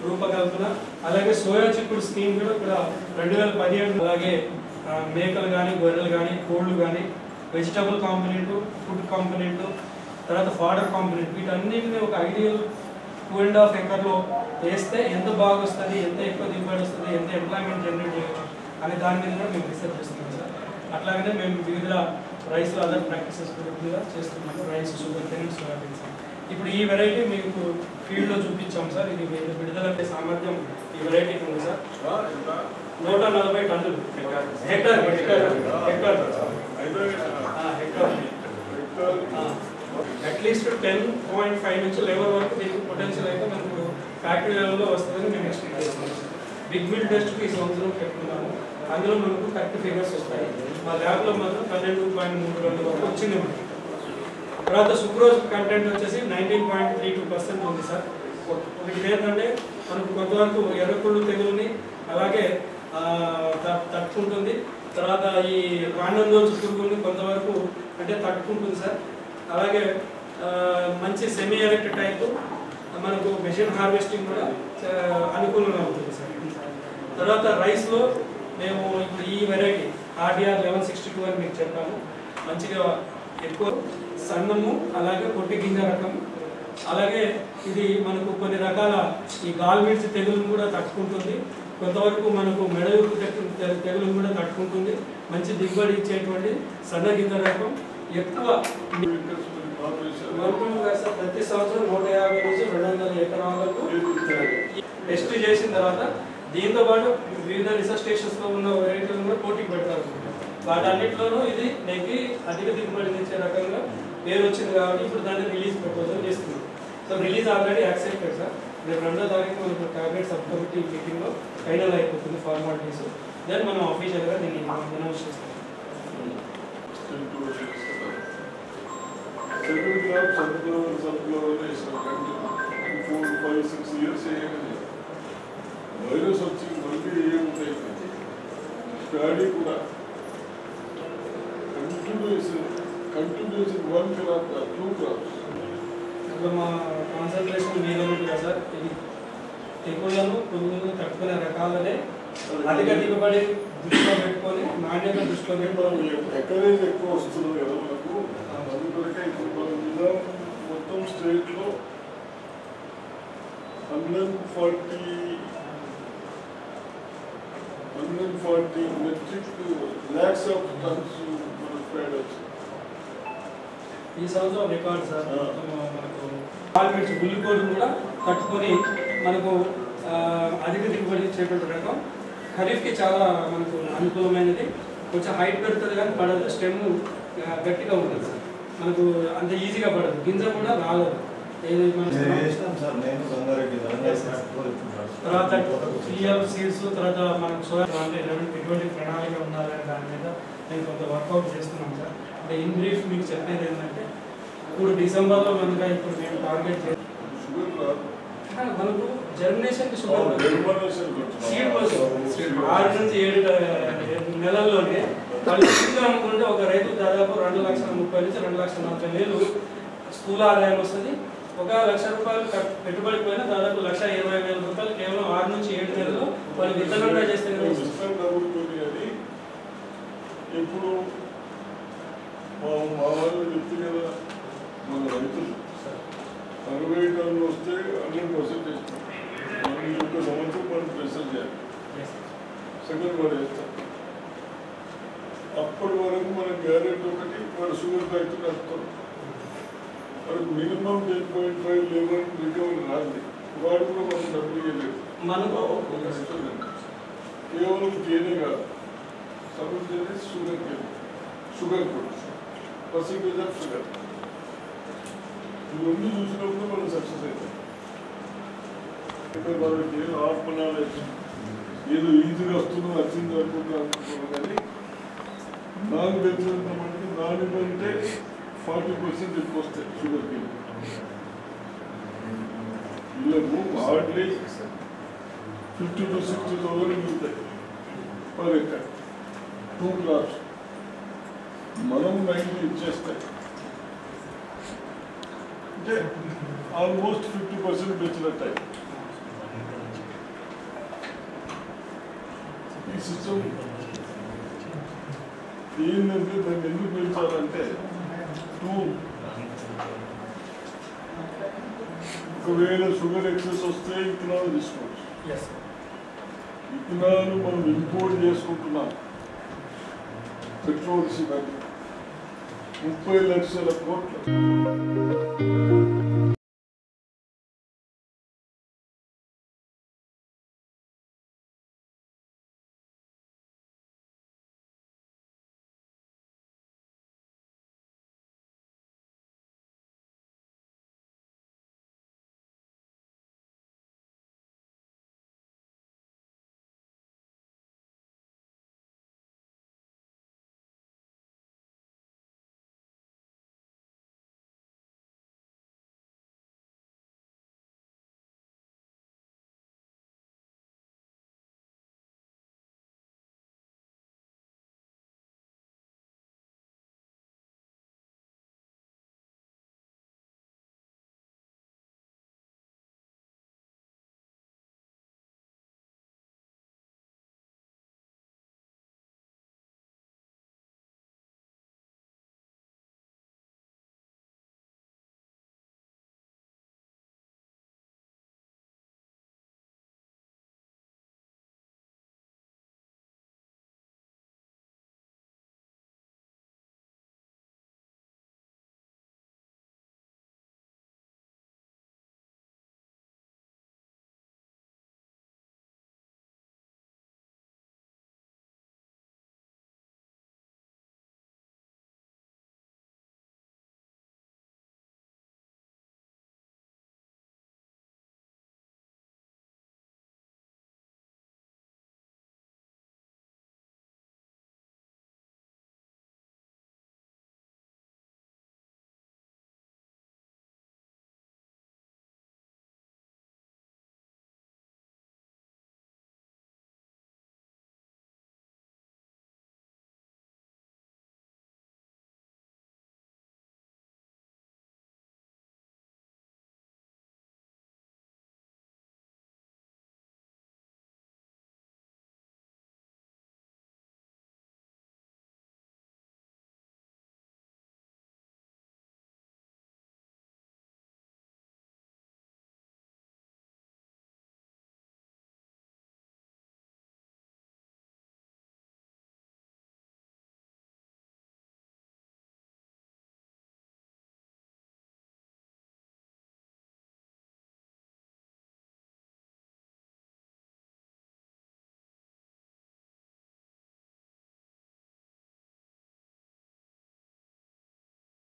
రూపకల్పన. అలాగే సోయా చిక్కుడు స్కీమ్ కూడా 2017 అలాగే మేకలు కానీ గొర్రెలు కానీ కోళ్ళు కానీ వెజిటబుల్ కాంపోనెంట్, ఫుడ్ కాంపోనెంట్, తర్వాత ఫాడర్ కాంపోనెంట్, వీటన్నిటిని ఒక ఐడియల్ 2.5 ఎకర్లో వేస్తే ఎంత బాగా వస్తుంది, ఎంత ఎక్కువ దిగుబడి వస్తుంది, ఎంత ఎంప్లాయ్మెంట్ జనరేట్ చేయవచ్చు అనే దాని మీద కూడా మేము రీసెర్చ్ చేస్తున్నాం సార్. అట్లాగనే మేము వివిధ రైస్ అదర్ ప్రాక్టీసెస్ కూడా చేస్తున్నాము. Rice, sugar cane, soybeans. ఇప్పుడు ఈ వెరైటీ మీకు ఫీల్డ్లో చూపించాం సార్. ఇది విడుదల సామర్థ్యం ఈ వెరైటీకి ఉంది సార్. 140 టన్నులు హెక్టార్. అట్లీస్ట్ 10.5 నుంచి 11 వరకు దీనికి పొటెన్షియల్ అయితే మనకు ఫ్యాక్టరీ లెవెల్లో వస్తుందని మేము ఎక్స్పెక్ట్ చేస్తున్నాం సార్. బిగ్ మిల్ టెస్ట్కి ఈ సంవత్సరం పెట్టుకున్నాము. అందులో మనకు కరెక్ట్ ఫిగర్స్ వస్తాయి. మా ల్యాబ్లో మాత్రం 12.3 వరకు వచ్చింది మనకి. తర్వాత సుక్రోజ్ కంటెంట్ వచ్చేసి 19.32% ఉంది సార్. ఒకటి ఏంటంటే మనకు కొంతవరకు ఎర్రకుళ్ళు తెగులుని అలాగే తట్టుకుంటుంది. తర్వాత ఈ కాండంలోంచి పురుగుని కొంతవరకు అంటే తట్టుకుంటుంది సార్. అలాగే మంచి సెమీ ఎరెక్ట్ టైప్ మనకు మెషిన్ హార్వెస్టింగ్ కూడా అనుకూలంగా ఉంటుంది సార్. తర్వాత రైస్లో మేము ఇప్పుడు ఈ వెరైటీ RDR 1162 అని మీకు చెప్పాము. మంచిగా ఎక్కువ సన్నము అలాగే పొట్టి గింజ రకం. అలాగే ఇది మనకు కొన్ని రకాల ఈ గాల్మిడ్స్ తెగులను కూడా తట్టుకుంటుంది. కొంతవరకు మనకు మెడయూపు తెగులను కూడా తట్టుకుంటుంది. మంచి దిగుబడి ఇచ్చేటువంటి సన్న గింజ రకం. ఎక్కువ ప్రతి సంవత్సరం 150 నుంచి 200 ఎకరాలకు టెస్ట్ చేసిన తర్వాత దీంతో పాటు వివిధ రీసెర్చ్ స్టేషన్స్లో ఉన్న వెరైటీలు కూడా పోటీకి పెడతారు. వాటన్నిటిలోనూ ఇది నెగ్గి అధిక దిగుబడినిచ్చే రకంగా పేరు వచ్చింది కాబట్టి ఇప్పుడు దాన్ని రిలీజ్ ప్రపోజల్ చేస్తున్నాం. So release already accepted sir. రేపు 2వ తారీఖు మనకు క్యాబినెట్ సబ్ కమిటీ మీటింగ్లో ఫైనల్ అయిపోతుంది ఫార్మాలిటీస్. దెన్ మనం ఆఫీషియల్గా దీన్ని అనౌన్స్ చేస్తాం. వైరస్ వచ్చి మళ్ళీ ఏముంటాయి స్టడీ కూడా కంటిన్యూషన్ 1 crop 2 crops. ఇప్పుడు మా కాన్సన్ట్రేషన్ మీద ఉంటుంది కదా సార్. ఇది తెగుళ్లను పురుగులను తట్టుకునే రకాలనే అధిక దిగుబడి దృష్టిలో పెట్టుకొని నాణ్యత దృష్టిలో పెట్టుకోవాలి. ఎక్కడైతే ఎక్కువ వస్తుంది కదా మనకు అందుకొరకే ఇప్పుడు మన మీద మొత్తం స్టేట్లో 140 metric lakhs of tons మనకు ప్యాడ్ వచ్చింది. ఈ సంవత్సరం రికార్డ్ సార్. మనకు గాల్మిడ్స్ గుల్లికోడ్లు కూడా తట్టుకొని మనకు అధిక దిగుబడి ఇచ్చేటువంటి రకం. ఖరీఫ్కి చాలా మనకు అనుకూలమైనది. కొంచెం హైట్ పెడుతుంది కానీ పడదు. స్టెమ్ గట్టిగా ఉంటుంది సార్. మనకు అంత ఈజీగా పడదు. గింజ కూడా రాలేదు. తర్వాత సీడ్స్ తర్వాత మనకు సోయా అంటే ఎటువంటి ప్రణాళిక ఉండాలనే దాని మీద నేను కొంత వర్కౌట్ చేస్తున్నాం సార్. అంటే ఇన్ బ్రీఫ్ మీకు చెప్పేది ఏంటంటే ఇప్పుడు డిసెంబర్లో మనకు ఇప్పుడు మేము టార్గెట్ చేస్తాం. మనకు జర్మినేషన్ షుగర్ సీడ్ కోసం 6 నుంచి 7 నెలల్లోనే వాళ్ళు అనుకుంటే ఒక రైతు దాదాపు 2,30,000 నుంచి 2,40,000 స్థూల ఆదాయం వస్తుంది. 1,00,000 రూపాయలు పెట్టుబడి పోయినా దాదాపు 1,20,000 రూపాయలు కేవలం 6 నుంచి 7 నెలల్లో వాళ్ళు విత్తనంగా చేస్తే ఇప్పుడు మా వాళ్ళు చెప్తే కదా మన రైతులు 60 టన్నులు వస్తే 100% ఇస్తాం. మనం ఈ యొక్క సంవత్సరం మనం ప్రెషర్ చేయాలి. సెకండ్ వాడు వేస్తాం. అప్పటి వరకు మన గ్యారెంటీ ఒకటి వాడు షుగర్ ఫ్యాక్టరీ వస్తాం. వాడికి మినిమం 10.5 లెవెల్ రికవరీ రాదు. వాడు కూడా మనం డబ్బులు ఇవ్వలేదు. మనకు కేవలం తేనె కాదు, సమస్య షుగర్ కేన్, షుగర్ కూడా పర్సెంటేజ్ ఆఫ్ షుగర్. ఇవన్నీ చూసినప్పుడు మనం సక్సెస్ అవుతాం. వాళ్ళకి హాఫ్ నాలెడ్జ్ ఏదో ఈజీగా వస్తుందో వచ్చింది అనుకుంటున్నాం. కానీ నాకు తెలిసినంత మందికి నాలుగంటే 40% ఎక్కువ వస్తాయి షుగర్ కేన్. వీళ్ళకు హార్డ్లీ 50,000 to 60,000 మిగులుతాయి పర్ ఎకర్ 2 crops. మనం 90 ఇచ్చేస్తాయి అంటే ఆల్మోస్ట్ 50% బెచ్చినట్టాయి. ఈ సిస్టమ్ ఏంటంటే దాన్ని ఎందుకు పెంచాలంటే ఒకవేళ షుగర్ ఎక్సెస్ వస్తే ఇథనాల్ తీసుకోవచ్చు. ఇథనాల్ మనం ఇంపోర్ట్ చేసుకుంటున్నాం. పెట్రోల్స్ ఇవన్నీ 30 లక్షల కోట్లు.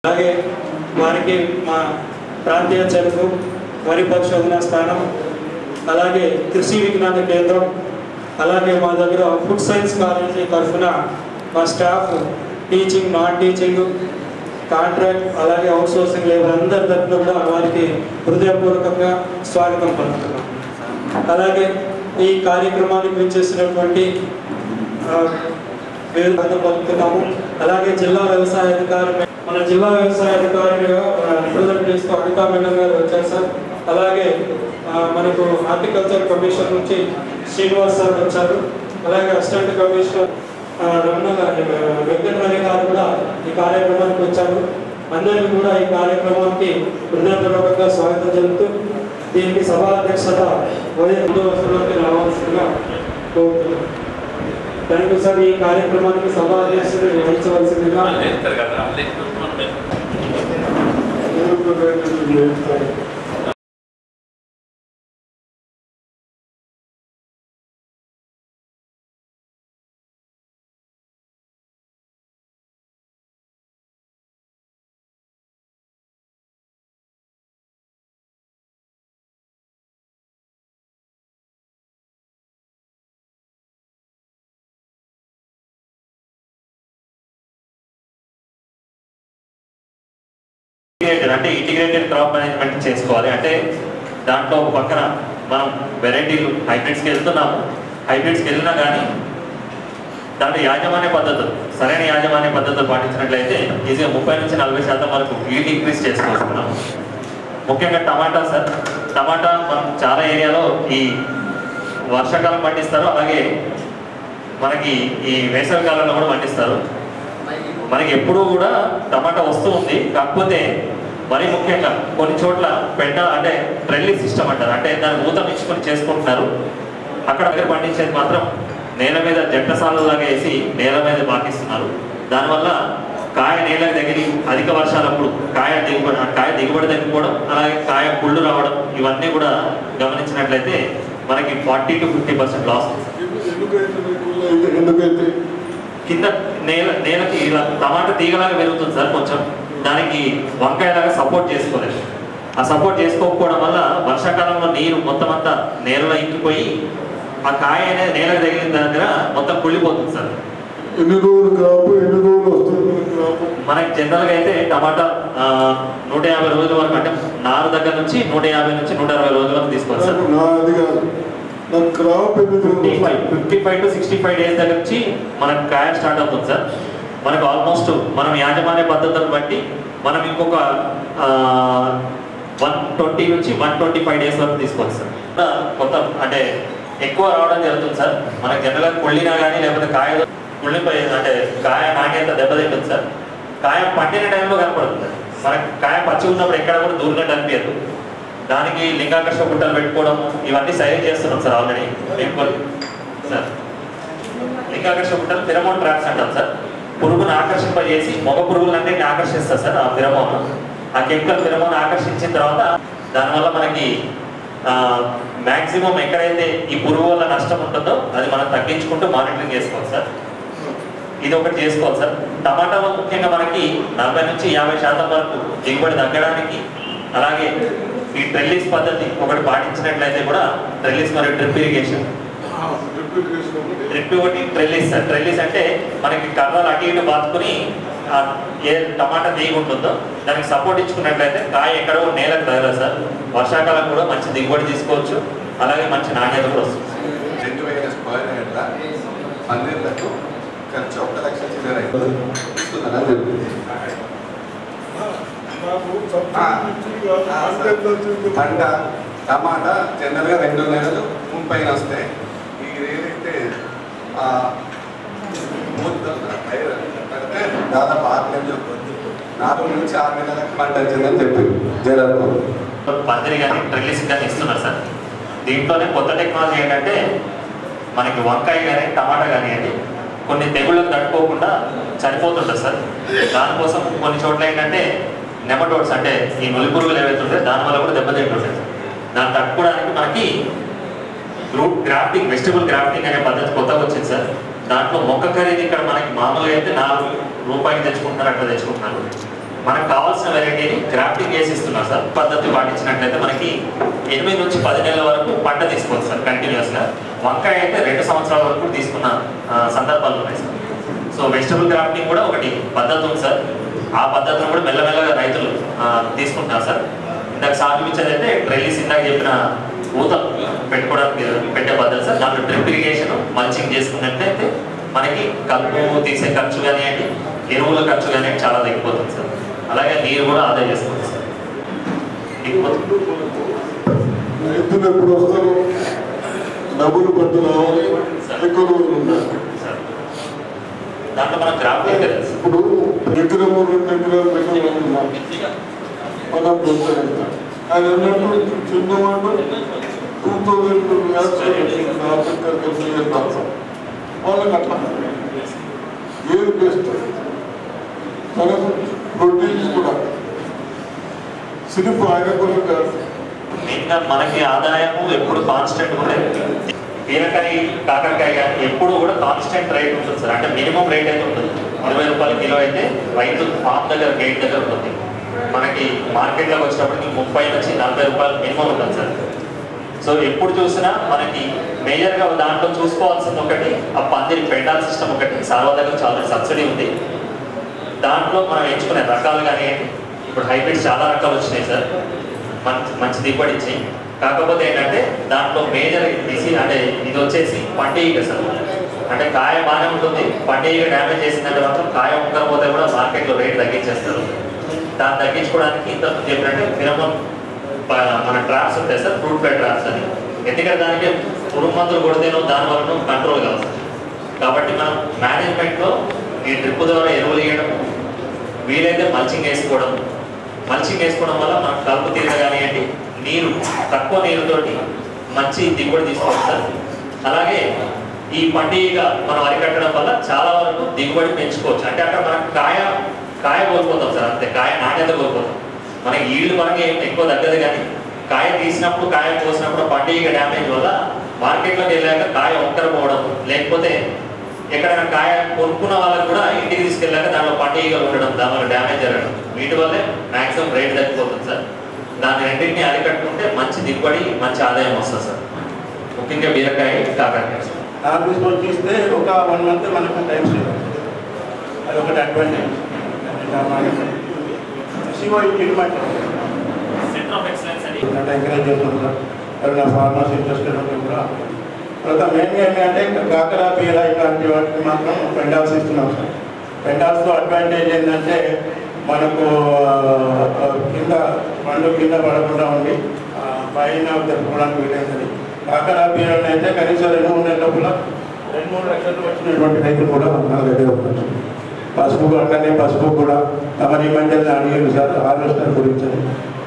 అలాగే వారికి మా ప్రాంతీయ చెరుకు వరి పరిశోధన స్థానం, అలాగే కృషి విజ్ఞాన కేంద్రం, అలాగే మా దగ్గర ఫుడ్ సైన్స్ కాలేజీ తరఫున మా staff teaching, non teaching, contract, అలాగే అవుట్ సోర్సింగ్ లేబర్ అందరి తరఫున కూడా వారికి హృదయపూర్వకంగా స్వాగతం పలుకుతున్నాం. అలాగే ఈ కార్యక్రమానికి విచ్చేసినటువంటి పలుకుతున్నాము. అలాగే జిల్లా వ్యవసాయ అధికారి, మన జిల్లా వ్యవసాయ అధికారిగా రిప్రజెంట్ చేస్తూ అనితా మేడం గారు వచ్చారు సార్. అలాగే మనకు హార్టికల్చర్ కమిషన్ నుంచి శ్రీనివాస్ సార్ వచ్చారు. అలాగే అసిస్టెంట్ కమిషనర్ వెంకటరవి గారు కూడా ఈ కార్యక్రమానికి వచ్చారు. అందరికీ కూడా ఈ కార్యక్రమానికి హృదయపూర్వకంగా స్వాగతం చెబుతూ దీనికి సభాధ్యక్షత ముందు వస్తువులోకి రావాల్సిందిగా కోరుతున్నాను. Thank you sir. ఈ కార్యక్రమానికి సభాధ్యక్షుడు వహించవలసిందిగా అంటే ఇంటిగ్రేటెడ్ క్రాప్ మేనేజ్మెంట్ చేసుకోవాలి. అంటే దాంట్లో ఒక పక్కన మనం వెరైటీలు హైబ్రిడ్స్కి వెళ్తున్నాము. హైబ్రిడ్స్కి వెళ్ళినా కానీ దాంట్లో యాజమాన్య పద్ధతులు, సరైన యాజమాన్య పద్ధతులు పాటించినట్లయితే ఈజీగా 30 నుంచి 40% వరకు ఈల్డ్ ఇంక్రీజ్ చేసుకోవచ్చున్నాం. ముఖ్యంగా టమాటా సార్, టమాటా మనం చాలా ఏరియాలో ఈ వర్షాకాలం పండిస్తారు, అలాగే మనకి ఈ వేసవి కాలంలో కూడా పండిస్తారు. మనకి ఎప్పుడూ కూడా టమాటా వస్తూ ఉంది. కాకపోతే మరీ ముఖ్యంగా కొన్ని చోట్ల పెంట అంటే ట్రెల్లీ సిస్టమ్ అంటారు, అంటే దాన్ని ఊతం ఇచ్చుకొని చేసుకుంటున్నారు. అక్కడ దగ్గర పండించేది మాత్రం నేల మీద జంట సాలులాగా వేసి నేల మీద పాటిస్తున్నారు. దానివల్ల కాయ నేలకు తగిలి అధిక వర్షాలప్పుడు కాయ దిగుబడి తగ్గిపోవడం, అలాగే కాయ పుళ్ళు రావడం, ఇవన్నీ కూడా గమనించినట్లయితే మనకి 40 to 50% లాస్. కింద నేలకి ఇలా టమాటా తీగలాగా పెరుగుతుంది సార్. కొంచెం దానికి వంకాయలాగా సపోర్ట్ చేసుకోలేదు. ఆ సపోర్ట్ చేసుకోకపోవడం వల్ల వర్షాకాలంలో నీరు మొత్తం అంతా నేలలో ఇంకిపోయి ఆ కాయ అనేది నేలకు తగిలిన దగ్గర మొత్తం కుళ్ళిపోతుంది సార్. ఎన్ని రోజులు వస్తుంది మనకి జనరల్గా అయితే టమాటా 150 రోజుల వరకు, అంటే నారు దగ్గర నుంచి 150 నుంచి 160 రోజుల వరకు తీసుకోవాలి సార్. 55 to 65 డేస్ దగ్గర నుంచి మనకు కాయ స్టార్ట్ అవుతుంది సార్. మనకు ఆల్మోస్ట్ మనం యాజమాన్య పద్ధతులను బట్టి మనం ఇంకొక 120 నుంచి 125 డేస్ వరకు తీసుకోవచ్చు సార్. కొత్త అంటే ఎక్కువ రావడం జరుగుతుంది సార్. మనకు జనరల్గా కుళ్ళినా కానీ లేకపోతే కాయ కుళ్ళిపోయి అంటే కాయ నాణ్యత దెబ్బతింటుంది సార్. కాయ పండిన టైంలో కనపడుతుంది. మనకి కాయ పచ్చి ఉన్నప్పుడు ఎక్కడ కూడా దూరినట్టు అనిపించదు. దానికి లింగాకర్షక గుట్టలు పెట్టుకోవడం ఇవన్నీ సైజ్ చేస్తున్నాం సార్ ఆల్రెడీ. సార్ లింగాకర్షక గుట్టలు ఫిరమోన్ ట్రాప్స్ అంటాం సార్. పురుగును ఆకర్షింపజేసి మగ పురుగులన్నింటినీ ఆకర్షిస్తారు సార్. ఆ ఫిరమోన్, ఆ కెమికల్ ఫిరమోన్ ఆకర్షించిన తర్వాత దానివల్ల మనకి మ్యాక్సిమం ఎక్కడైతే ఈ పురుగు వల్ల నష్టం ఉంటుందో అది మనం తగ్గించుకుంటూ మానిటరింగ్ చేసుకోవాలి సార్. ఇది ఒకటి చేసుకోవాలి సార్. టమాటాలో ముఖ్యంగా మనకి 40 నుంచి 50% వరకు దిగుబడి తగ్గడానికి, అలాగే ఈ ట్రెల్లిస్ పద్ధతి ఒకటి పాటించినట్లయితే కూడా ట్రెల్లిస్ మరియు డ్రిప్ ఇరిగేషన్. డ్రిప్ ఒకటి ట్రెల్లిస్ సార్. ట్రెల్లిస్ అంటే మనకి కర్రలు అటు ఇటు బాతుకుని ఏ టమాటా తీగ ఉంటుందో దానికి సపోర్ట్ ఇచ్చుకున్నట్లయితే కాయ ఎక్కడో నేలకు తగలదు సార్. వర్షాకాలం కూడా మంచి దిగుబడి తీసుకోవచ్చు, అలాగే మంచి నాణ్యత కూడా వస్తుంది. 2000 స్క్వేర్ యార్డ్ల 12 ఖర్చు 1 లక్ష చిల్లర పంట టమాటా జనరల్గా 2 నెలలు 30 వస్తాయి. ఇది ఏదైతే పడితే దాదాపు 6 నెలలు 4 నుంచి 6 నెలలకు పంట వచ్చిందని చెప్పింది జనరల్. పందిరి కానీ ట్రెల్లిస్ కానీ ఇస్తున్నారు సార్. దీంట్లోనే కొత్త టెక్నాలజీ ఏంటంటే మనకి వంకాయ కానీ టమాటా కానివ్వండి కొన్ని తెగుళ్ళకు తట్టుకోకుండా చనిపోతుంటుంది సార్. దానికోసం కొన్ని చోట్ల ఏంటంటే నెమటోడ్స్ అంటే ఈ నులి పురుగులు ఏవైతే ఉంటాయో దానివల్ల కూడా దెబ్బతింటుంటాయి సార్. దాన్ని తట్టుకోవడానికి మనకి రూట్ గ్రాఫ్టింగ్, వెజిటబుల్ గ్రాఫ్టింగ్ అనే పద్ధతి కొత్తగా వచ్చింది సార్. దాంట్లో మొక్క ఖరీదు ఇక్కడ మనకి మామూలుగా అయితే 4 రూపాయలు తెచ్చుకుంటున్నారు, అట్లా తెచ్చుకుంటున్నారు. మనకు కావాల్సిన వెరైటీని గ్రాఫ్టింగ్ చేసి ఇస్తున్నారు సార్. పద్ధతి పాటించినట్లయితే మనకి 8 నుంచి 10 నెలల వరకు పంట తీసుకోవచ్చు సార్ కంటిన్యూస్గా. వంకాయ అయితే 2 సంవత్సరాల వరకు తీసుకున్న సందర్భాలు ఉన్నాయి సార్. సో వెజిటబుల్ గ్రాఫ్టింగ్ కూడా ఒకటి పద్ధతి ఉంది సార్. ఆ పద్ధతిని కూడా మెల్లమెల్లగా రైతులు తీసుకుంటున్నారు సార్. ఇందాక సాధించేది అయితే ట్రెల్లిస్ ఇందాక చెప్పిన ఊత పెట్టుకోవడానికి పెట్టే పద్ధతి సార్. దాంట్లో డ్రిప్ ఇరిగేషన్ మల్చింగ్ చేసుకున్నట్లయితే మనకి కలుపు తీసే ఖర్చు కానివ్వండి, ఎరువుల ఖర్చు కానివ్వండి చాలా తగ్గిపోతుంది సార్. అలాగే నీరు కూడా ఆదా చేసుకోవచ్చు సార్. రైతులు ఎప్పుడు వస్తారు, డబ్బులు పట్టు రావాలి, ఎక్కువ రోజులు ఉండాలి సార్. దాంట్లో మనం గ్రాఫ్టింగ్ ఇప్పుడు ఎకరము 2 ఎకరాలు పెట్టాలనుకున్నాం మనం దొరుకుతాయి. అది అన్నప్పుడు చిన్నవాడు 2000 వాళ్ళకి అట్లా ఏది బెస్ట్ మనకు ప్రోటీన్స్ కూడా సిరిపు ఆగకుండా కాదు. మెయిన్గా మనకి ఆదాయము ఎప్పుడు కాన్స్టెంట్ ఉంటుంది. బీరకాయ కాకరకాయ కానీ ఎప్పుడు కూడా కాన్స్టెంట్ రేట్ ఉంటుంది సార్. అంటే మినిమం రేట్ అయితే ఉంటుంది. 20 రూపాయల కిలో అయితే రైతు ఫామ్ దగ్గర గేట్ దగ్గర ఉంటుంది. మనకి మార్కెట్లోకి వచ్చినప్పటికి 30 నుంచి 40 రూపాయలు మినిమం ఉంటుంది సార్. సో ఎప్పుడు చూసినా మనకి మేజర్గా దాంట్లో చూసుకోవాల్సింది ఒకటి ఆ పందిరి పెండాల్ సిస్టమ్ ఒకటి. సార్వ దగ్గర చాలా సబ్సిడీ ఉంది. దాంట్లో మనం ఎంచుకునే రకాలు కానీ ఇప్పుడు హైబ్రిడ్స్ చాలా రకాలు వచ్చినాయి సార్, మంచి దిగుబడి ఇచ్చి. కాకపోతే ఏంటంటే దాంట్లో మేజర్ అంటే ఇది వచ్చేసి పండుగ సార్. అంటే కాయ బాగానే ఉంటుంది, పండుగ డ్యామేజ్ చేసిందంటే మాత్రం కాయ ఒక్కకపోతే కూడా మార్కెట్లో రేట్ తగ్గించేస్తారు. దాన్ని తగ్గించుకోవడానికి ఇంతకు చెప్పినట్టే ఫిరమోన్ మన ట్రాప్స్ ఉంటాయి సార్, ఫ్రూట్ ఫ్లై ట్రాప్స్ అని. ఎందుకంటే దానికి పురుగు మందులు కొడితేనో దానివల్ల కంట్రోల్ కావాలి సార్. కాబట్టి మనం మేనేజ్మెంట్లో ఈ డ్రిప్ ద్వారా ఎరువులు వేయడం, వీలైతే మల్చింగ్ వేసుకోవడం. మల్చింగ్ వేసుకోవడం వల్ల మనకు కలుపు తీర కానివ్వండి, నీరు తక్కువ నీరుతోటి మంచి దిగుబడి తీసుకోవచ్చు సార్. అలాగే ఈ పండుగ మనం అరికట్టడం వల్ల చాలా వరకు దిగుబడి పెంచుకోవచ్చు. అంటే అక్కడ మనకు కాయ కోల్పోతాం సార్, అంతే. కాయ నాణ్యత కోల్పోతాం. మనకి ఈల్డ్ మనకి ఏం ఎక్కువ తగ్గదు, కానీ కాయ తీసినప్పుడు కాయ కోసినప్పుడు పండుగ డ్యామేజ్ వల్ల మార్కెట్లోకి వెళ్ళాక కాయ ఒక్కర పోవడం, లేకపోతే ఎక్కడైనా కాయ కొనుక్కున్న వాళ్ళకి కూడా ఇంటికి తీసుకెళ్ళాక దాంట్లో పండుగలు ఉండడం, దానివల్ల డ్యామేజ్ జరగడం, వీటి వల్లే మ్యాక్సిమం రేట్ తగ్గిపోతుంది సార్. దాన్ని రెండింటిని అరికట్టుకుంటే మంచి దిగుబడి, మంచి ఆదాయం వస్తుంది సార్. ముఖ్యంగా బీరకాయ, కాకరకాయ సార్. ఆఫీస్లో చూస్తే ఒక 1 month మనకు టైం సేవ్, అది ఒకటి అడ్వాంటేజ్. సెంటర్ ఆఫ్ ఎక్సలెన్స్ అని ఎంకరేజ్ చేస్తున్నాం సార్. నా ఫార్మర్స్ ఇంట్రెస్టెడ్ ఉంటే కూడా తర్వాత మెయిన్గా ఏంటంటే కాకర పీర ఇలాంటి వాటికి మాత్రం పెండాల్స్ ఇస్తున్నాం సార్. పెండాల్స్లో అడ్వాంటేజ్ ఏంటంటే మనకు కింద పండు కింద పడకుండా ఉండి పైన జరుపుకోవడానికి వీలైతుంది. కాకర పీరలు అయితే కనీసం 2-3 నెలల లోపల 2-3 లక్షలు వచ్చినటువంటి రైతులు కూడా మన దగ్గర ఉన్నారు. పసుపు అట్లనే పసుపు కూడా తమరి మధ్య అడిగారు సార్ హార్వెస్టర్ గురించి.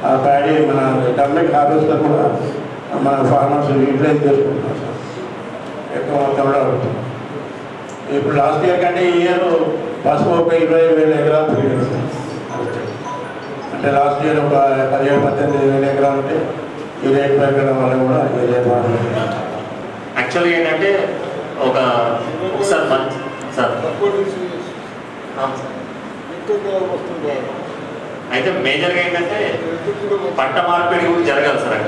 ఆ ప్యాడీ మన టర్మిక్ హార్వెస్టర్ కూడా మన ఫార్మర్స్ యూటిలైజ్ చేసుకుంటున్నారు సార్. ఎక్కువ మొత్తంలో అవుతుంది. ఇప్పుడు లాస్ట్ ఇయర్ కంటే ఈ ఇయర్ పసుపు ఒక 20,000 ఎకరాలు పెరిగింది సార్. అంటే లాస్ట్ ఇయర్ ఒక 17-18,000 ఎకరాలు ఉంటే ఈ రేట్ పెరగడం వల్ల కూడా ఈ రేట్ యాక్చువల్గా ఏంటంటే ఒకసారి మంచి సార్ అయితే మేజర్గా ఏంటంటే పంట మార్పిడి కూడా జరగాలి సార్.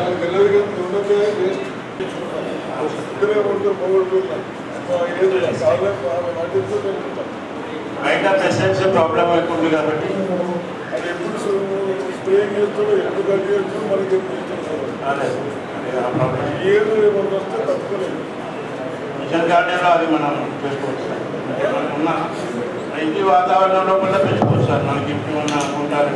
బయట పెస్టిసైడ్స్ ప్రాబ్లం ఎక్కువ ఉంది కాబట్టి మిషన్ గార్డెన్లో అది మనం చేసుకోవచ్చు సార్. అంటే మనకున్న ఇంటి వాతావరణంలో కూడా పెంచుకోవచ్చు సార్. మనకి ఇంటి ఉన్న ఉంటారు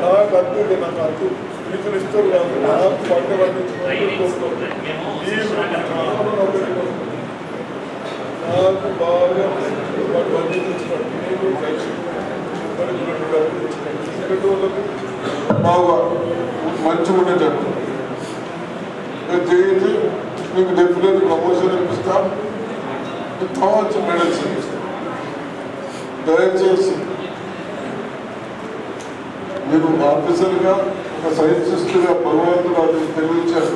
బాగా మంచిగా ఉండేటట్టు చేయండి. మీకు డెఫినెట్ ప్రమోషన్ ఇప్పిస్తాం, కావాల్సిన మెడల్స్ ఇప్పిస్తాం. దయచేసి మీరు ఆఫీసర్గా, ఒక సైంటిస్ట్గా భగవంతుడు అది తెలివించారు,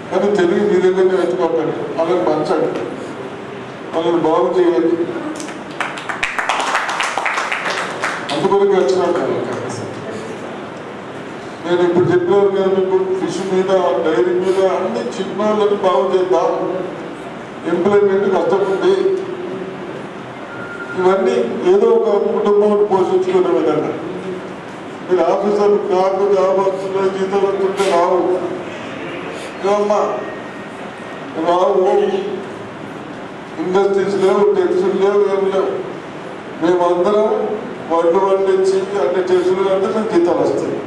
కానీ తెలివి మీ దగ్గరనే వెతుకోకండి. వాళ్ళని పంచండి, వాళ్ళని బాగు చేయండి. అందుకొరకు వచ్చినట్టు నేను ఇప్పుడు చెప్పినాను కదా మీకు, ఫిష్ మీద, డైరీ మీద అన్ని చిన్నాళ్ళని బాగు చేద్దాం. ఎంప్లాయ్మెంట్ కష్టపడి ఇవన్నీ ఏదో ఒక కుటుంబం పోషించుకునే విధంగా మీరు ఆఫీసర్లు నాకు జాబ్ వస్తున్నాయి, జీతం వస్తుంటే రావు ఏమమ్మా రావు. ఇండస్ట్రీస్ లేవు, టెక్స్టైల్ లేవు, ఏం లేవు. మేమందరం వడ్లు పండించి అన్ని టెక్స్టైల్ అంటే మేము జీతాలు వస్తాయి,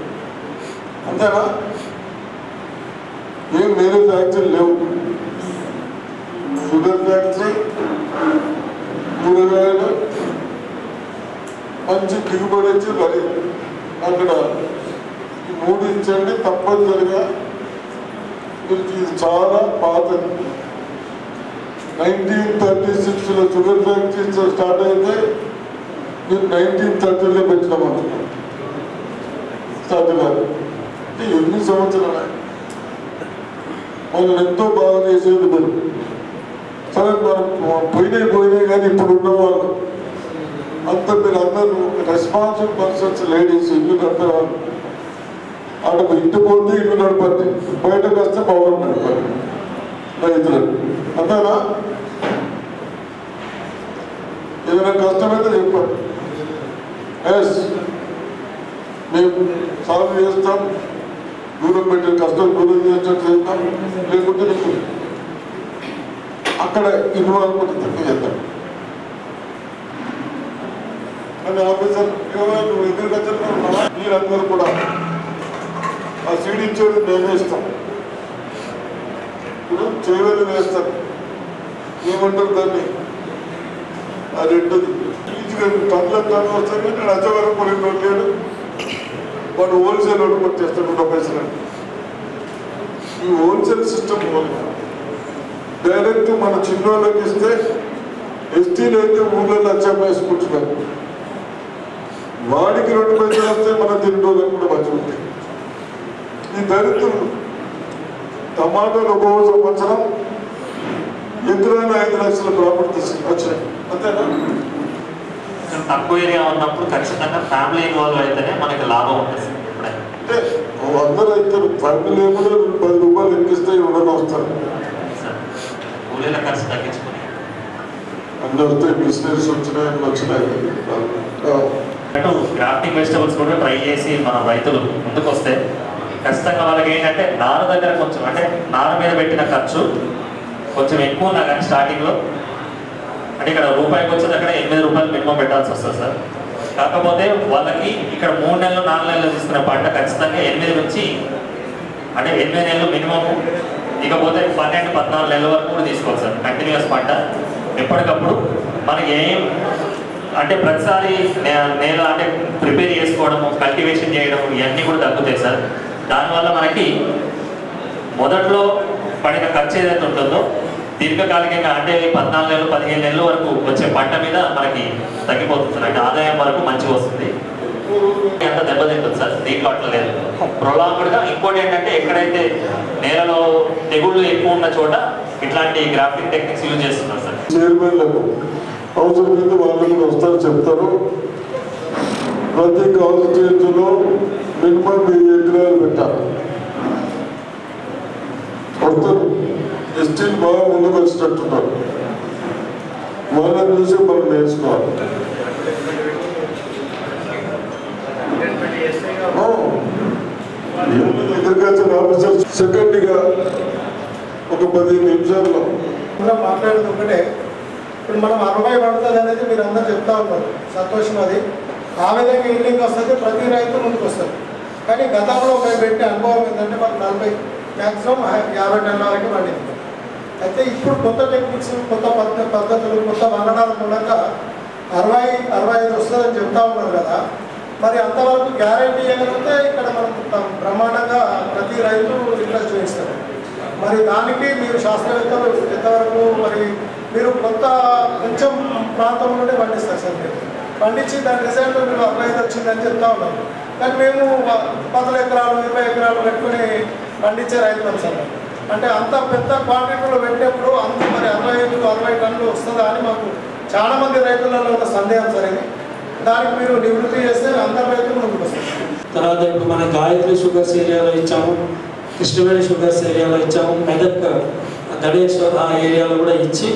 అంతేనా? ఏం వేరే ఫ్యాక్టరీలు లేవు. షుగర్ ఫ్యాక్టరీ, కూరగాయలు మంచి దిగుబడి వచ్చి వరి, అక్కడ ఈ 3 ఇచ్చండి తప్పనిసరిగా. ఇది చాలా పాతది. 1936లో షుగర్ ఫ్యాక్టరీస్ స్టార్ట్ అయితే మీరు 1930లో పెట్టినామంటున్నారు స్టార్ట్ గారు. అంటే ఎన్ని సంవత్సరాలు మనం ఎంతో బాగా చేసేది మీరు. సరే మనం పోయినాయి కానీ ఇప్పుడు ఉన్నవాళ్ళు అంతా మీరు అందరూ రెస్పాన్సిబుల్ పర్సన్స్, లేడీస్, ఇల్లు నడిపేవాళ్ళు. అక్కడ ఇంటి పోతే ఇల్లు నడపండి, బయటకు వస్తే పవర్ నడపండి రైతులు, అంతేనా? ఏదైనా కష్టమైతే చెప్పండి, ఎస్ మేము సాల్వ్ చేస్తాం. దూరం పెట్టిన కష్టం దూరం చేస్తాం, లేకుంటే అక్కడ ఇన్వాల్వ్మెంట్ తక్కువ చేద్దాం. కానీ ఆఫీసర్ నువ్వు అగ్రికల్చర్లో ఉన్నావా, మీరందరూ కూడా ఆ సీడ్ ఇచ్చేది మేము వేస్తాం. ఇప్పుడు చేవెళ్ళు వేస్తారు, ఏమంటారు దాన్ని అది రెండోది టన్నులు వస్తాయి కానీ నచ్చవరం కొనే లేడు వాడు హోల్సేల్ కొనుగోలు చేస్తాడు 100 పైసలు. ఈ హోల్సేల్ సిస్టమ్ డైరెక్ట్ మన చిన్నోళ్ళకి ఇస్తే ఎస్టీలు అయితే ఊళ్ళో లక్ష వేసుకుంటున్నారు. వాడికి 2 పైసలు వస్తే మన తింటోళ్ళకి కూడా మంచిగా ఉంటాయి. ఈ దళితులు టమాటాలు 1 సంవత్సరం ఎకరాన 5 లక్షల ప్రాపర్టీ వచ్చాయి. అంతేనా? తక్కువ ఏరియా ఉన్నప్పుడు ఖచ్చితంగా ఫ్యామిలీ ఇన్వాల్వ్ అయితేనే మనకి లాభం ఉంటుంది. అంటే అందరూ అయితే ఫ్యామిలీ కూడా 10 రూపాయలు ఎక్కిస్తే ఎవరైనా వస్తారు. కూలీల ఖర్చు తగ్గించుకుని అన్నీ వస్తాయి. బిజినెస్ వచ్చినాయి. గ్రాఫ్టింగ్ వెజిటబుల్స్ కూడా ట్రై చేసి మన రైతులు ముందుకు వస్తే ఖచ్చితంగా వాళ్ళకి ఏంటంటే నార దగ్గర కొంచెం అంటే నార మీద పెట్టిన ఖర్చు కొంచెం ఎక్కువ ఉన్నా కానీ స్టార్టింగ్లో అంటే ఇక్కడ రూపాయికి వచ్చేది అక్కడ 8 రూపాయలు మినిమం పెట్టాల్సి వస్తుంది సార్. కాకపోతే వాళ్ళకి ఇక్కడ 3 నెలలు 4 నెలలు తీసుకునే పంట ఖచ్చితంగా 8 నుంచి అంటే 8 నెలలు మినిమము, ఇకపోతే 12-14 నెలల వరకు కూడా తీసుకోవాలి సార్. కంటిన్యూస్ పంట ఎప్పటికప్పుడు మనకి ఏం అంటే ప్రతిసారి నేల అంటే ప్రిపేర్ చేసుకోవడము, కల్టివేషన్ చేయడం ఇవన్నీ కూడా తగ్గుతాయి సార్. దానివల్ల మనకి మొదట్లో పడిన ఖర్చు ఏదైతే ఉంటుందో దీర్ఘకాలికంగా అంటే 14 నెలలు 15 నెలల వరకు వచ్చే పంట మీద మనకి తగ్గిపోతుంది. అంటే ఆదాయం వరకు మంచిగా వస్తుంది. ఎంత దెబ్బతింటుంది సార్. దీంట్లో అట్లా లేదు. ప్రొలాంగ్డ్గా ఇంకోటి ఏంటంటే ఎక్కడైతే నేలలో తెగుళ్ళు ఎక్కువ ఉన్న చోట ఇట్లాంటి గ్రాఫ్టింగ్ టెక్నిక్స్ యూజ్ చేస్తున్నారు సార్. చైర్మన్లకు అవసరం మీద వాళ్ళు కూడా వస్తారు, చెప్తారు. ప్రతి కాన్స్టిట్యూన్సీలో మినిమం 1000 ఎకరాలు పెట్టాలి. వస్తారు. ఎస్టీలు బాగా ముందుకు వచ్చినట్టున్నారు. వాళ్ళని చూసి మనం నేర్చుకోవాలి. అగ్రికల్చర్ ఆఫీసర్ సెకండ్గా ఒక 15 నిమిషాల్లో మాట్లాడేది ఒకటే. ఇప్పుడు మనం 60 పడుతుంది అనేది మీరు అందరూ చెప్తా ఉన్నారు, సంతోషం. అది ఆ విధంగా ఈల్డింగ్ వస్తుంది, ప్రతి రైతు ముందుకు వస్తుంది. కానీ గతంలో మేము పెట్టే అనుభవం ఏంటంటే మాకు 40 మ్యాక్సిమం 50 టన్నుల వరకు పండింది. అయితే ఇప్పుడు కొత్త టెక్నిక్స్, కొత్త పద్ధతులు, కొత్త వంగడాల మూలంగా 60-65 వస్తుందని చెప్తా ఉన్నారు కదా. మరి అంతవరకు గ్యారంటీ ఏమైతే ఇక్కడ మనం బ్రహ్మాండంగా ప్రతి రైతు రిక్వెస్ట్ చేస్తారు. మరి దానికి మీరు శాస్త్రవేత్తలు ఎంతవరకు మరి మీరు కొత్త కొంచెం ప్రాంతం నుండి పండిస్తారు సార్. మీరు పండించి దాని రిజల్ట్ మీరు 65 వచ్చిందని చెప్తా ఉన్నారు. కానీ మేము 10 ఎకరాలు 20 ఎకరాలు పెట్టుకుని పండించే రైతులు సార్. అంటే అంత పెద్ద క్వాంటిటీలో పెట్టినప్పుడు అంత మరి 65-60 టన్నులు వస్తుందా అని మాకు చాలా మంది రైతులలో ఒక సందేహం జరిగింది. దానికి మీరు నివృత్తి చేస్తే అందరు రైతులు ముందుకు వస్తారు. తర్వాత ఇప్పుడు మన గాయత్రి షుగర్స్ ఏరియాలో ఇచ్చాము, కృష్ణవేణి షుగర్స్ ఏరియాలో ఇచ్చాము, మెదక్ గణేశ్వర్ ఆ ఏరియాలో కూడా ఇచ్చి